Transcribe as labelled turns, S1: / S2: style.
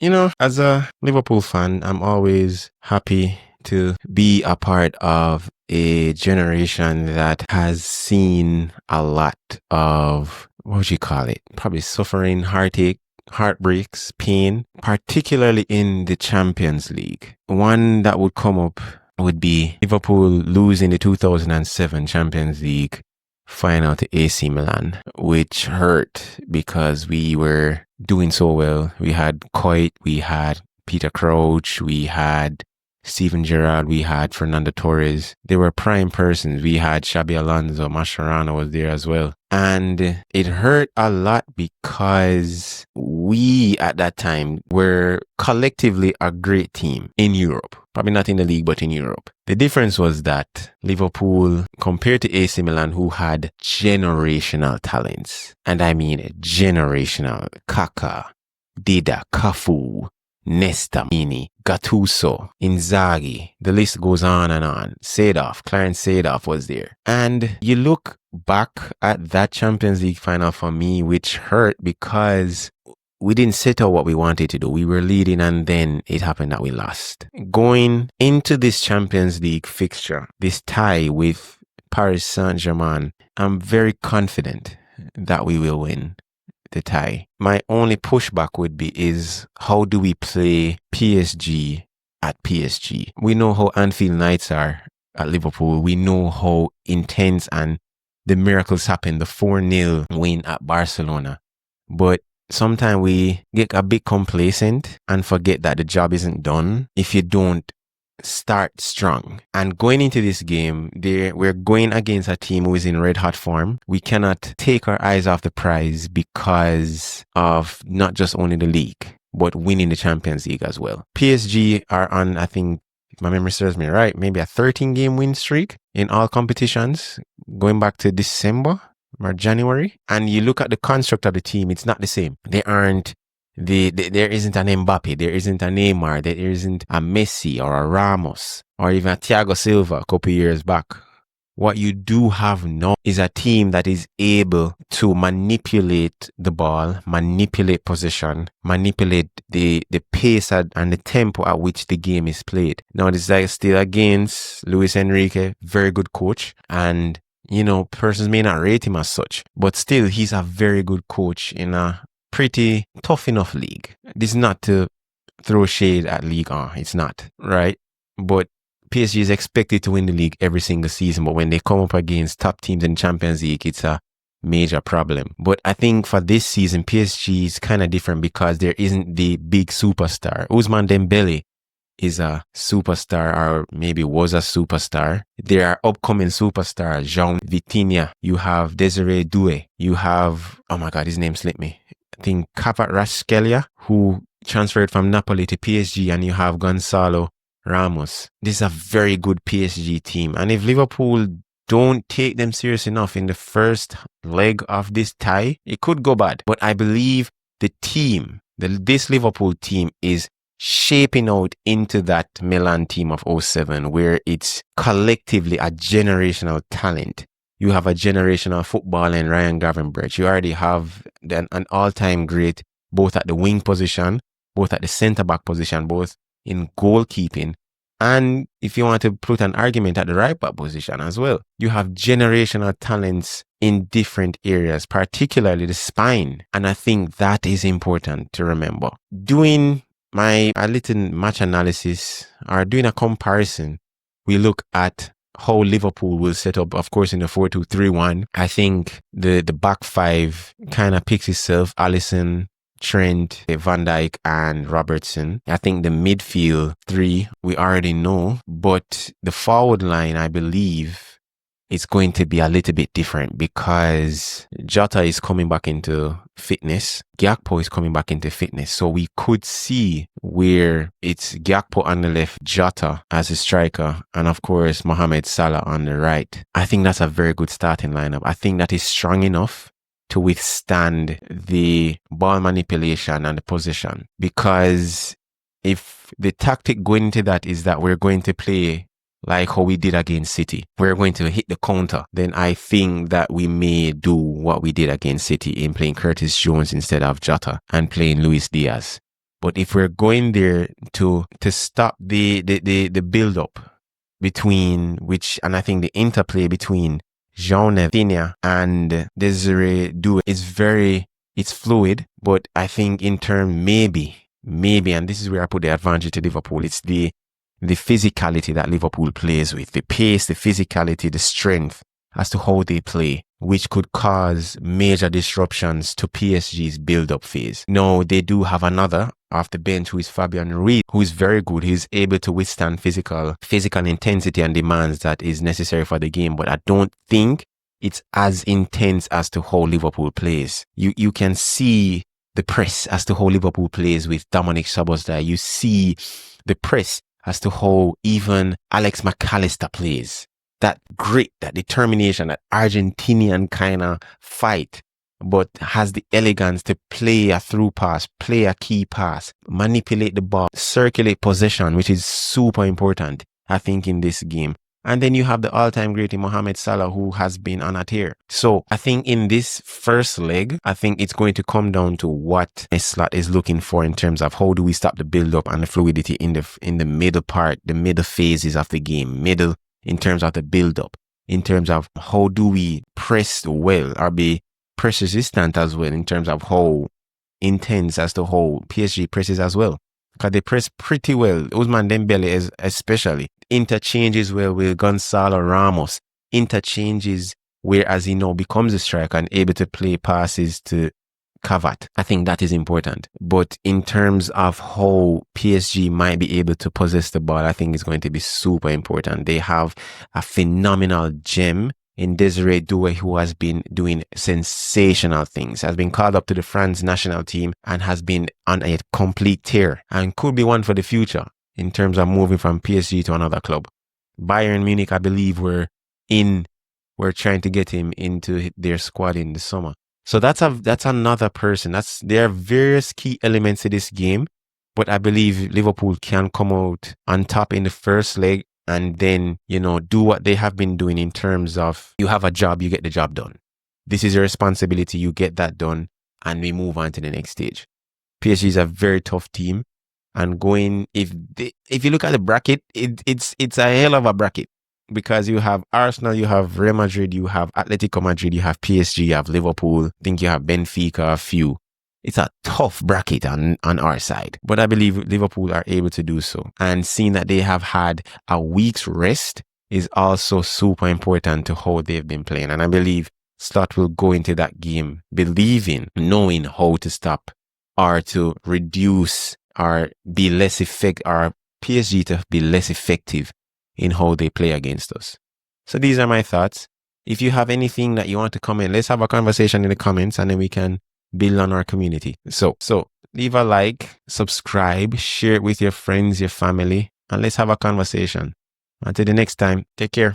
S1: as a Liverpool fan, I'm always happy to be a part of a generation that has seen a lot of, what would you call it? Probably suffering, heartache, heartbreaks, pain, particularly in the Champions League. One that would come up would be Liverpool losing the 2007 Champions League final to AC Milan, which hurt because we were doing so well. We had Coit, we had Peter Crouch, we had Steven Gerrard, we had Fernando Torres. They were prime persons. We had Xabi Alonso, Mascherano was there as well. And it hurt a lot because we at that time were collectively a great team in Europe. Probably not in the league, but in Europe. The difference was that Liverpool, compared to AC Milan, who had generational talents, and I mean generational, Kaká, Dida, Cafu, Nesta, Mini, Gattuso, Inzaghi, the list goes on and on. Seedorf, Clarence Seedorf was there. And you look back at that Champions League final for me, which hurt because we didn't set out what we wanted to do. We were leading and then it happened that we lost. Going into this Champions League fixture, this tie with Paris Saint-Germain, I'm very confident that we will win the tie. My only pushback would be is how do we play PSG at PSG? We know how Anfield nights are at Liverpool. We know how intense and the miracles happen. The 4-0 win at Barcelona. But sometimes we get a bit complacent and forget that the job isn't done if you don't start strong. And going into this game, we're going against a team who is in red hot form. We cannot take our eyes off the prize because of not just only the league, but winning the Champions League as well. PSG are on, I think, if my memory serves me right, maybe a 13-game win streak in all competitions going back to December or January. And you look at the construct of the team, it's not the same. There isn't an Mbappe, there isn't a Neymar, there isn't a Messi or a Ramos or even a Thiago Silva a couple years back. What you do have now is a team that is able to manipulate the ball, manipulate possession, manipulate the pace and the tempo at which the game is played. Now, this is still against Luis Enrique, very good coach. And, persons may not rate him as such, but still, he's a very good coach in a pretty tough enough league. This is not to throw shade at Ligue 1. It's not, right? But PSG is expected to win the league every single season. But when they come up against top teams in Champions League, it's a major problem. But I think for this season, PSG is kind of different because there isn't the big superstar. Ousmane Dembele is a superstar, or maybe was a superstar. There are upcoming superstars, Jean Vitinha. You have Desiree Doué. You have, oh my God, his name slipped me. I think Kvaratskhelia, who transferred from Napoli to PSG, and you have Gonzalo Ramos. This is a very good PSG team. And if Liverpool don't take them serious enough in the first leg of this tie, it could go bad. But I believe the team, this Liverpool team is shaping out into that Milan team of '07, where it's collectively a generational talent. You have a generational footballer in Ryan Gravenberch. You already have an all-time great, both at the wing position, both at the centre-back position, both in goalkeeping. And if you want to put an argument at the right-back position as well, you have generational talents in different areas, particularly the spine. And I think that is important to remember. Doing a little match analysis or doing a comparison, we look at how Liverpool will set up, of course, in the 4-2-3-1. I think the back five kind of picks itself. Alisson, Trent, Van Dijk, and Robertson. I think the midfield three, we already know. But the forward line, I believe, is going to be a little bit different because Jota is coming back into fitness. Gakpo is coming back into fitness. So we could see where it's Gakpo on the left, Jota as a striker, and of course Mohamed Salah on the right. I think that's a very good starting lineup. I think that is strong enough to withstand the ball manipulation and the possession. Because if the tactic going into that is that we're going to play like how we did against City, we're going to hit the counter, then I think that we may do what we did against City in playing Curtis Jones instead of Jota and playing Luis Diaz. But if we're going there to stop the build up between and I think the interplay between Jean and Desiree Doué is it's fluid, but I think in turn maybe, and this is where I put the advantage to Liverpool, it's the physicality that Liverpool plays with, the pace, the physicality, the strength as to how they play, which could cause major disruptions to PSG's build-up phase. Now, they do have another off the bench who is Fabian Ruiz, who is very good. He's able to withstand physical intensity and demands that is necessary for the game, but I don't think it's as intense as to how Liverpool plays. You can see the press as to how Liverpool plays with Dominic Szoboszlai. You see the press as to how even Alex McAllister plays. That grit, that determination, that Argentinian kind of fight, but has the elegance to play a through pass, play a key pass, manipulate the ball, circulate possession, which is super important, I think, in this game. And then you have the all-time great Mohamed Salah, who has been on a tear. So I think in this first leg, I think it's going to come down to what Slot is looking for in terms of how do we stop the build-up and the fluidity in the middle part, the middle phases of the game, in terms of the build-up, in terms of how do we press well or be press resistant as well, in terms of how intense as to how PSG presses as well. Because they press pretty well. Ousmane Dembele is especially. Interchanges well with Gonzalo Ramos. Interchanges whereas he now becomes a striker and able to play passes to Kavat. I think that is important. But in terms of how PSG might be able to possess the ball, I think it's going to be super important. They have a phenomenal gem in Desiree Doué, who has been doing sensational things, has been called up to the France national team and has been on a complete tear and could be one for the future in terms of moving from PSG to another club. Bayern Munich, I believe, we're trying to get him into their squad in the summer. So that's another person. There are various key elements to this game, but I believe Liverpool can come out on top in the first leg and then, do what they have been doing in terms of you have a job, you get the job done. This is your responsibility, you get that done, and we move on to the next stage. PSG is a very tough team, and if you look at the bracket, it's a hell of a bracket. Because you have Arsenal, you have Real Madrid, you have Atletico Madrid, you have PSG, you have Liverpool, I think you have Benfica, a few. It's a tough bracket on our side. But I believe Liverpool are able to do so. And seeing that they have had a week's rest is also super important to how they've been playing. And I believe Slot will go into that game knowing how to stop or to reduce or be less effective, or PSG to be less effective in how they play against us. So these are my thoughts. If you have anything that you want to comment, let's have a conversation in the comments and then we can build on our community. So leave a like, subscribe, share it with your friends, your family, and let's have a conversation. Until the next time, take care.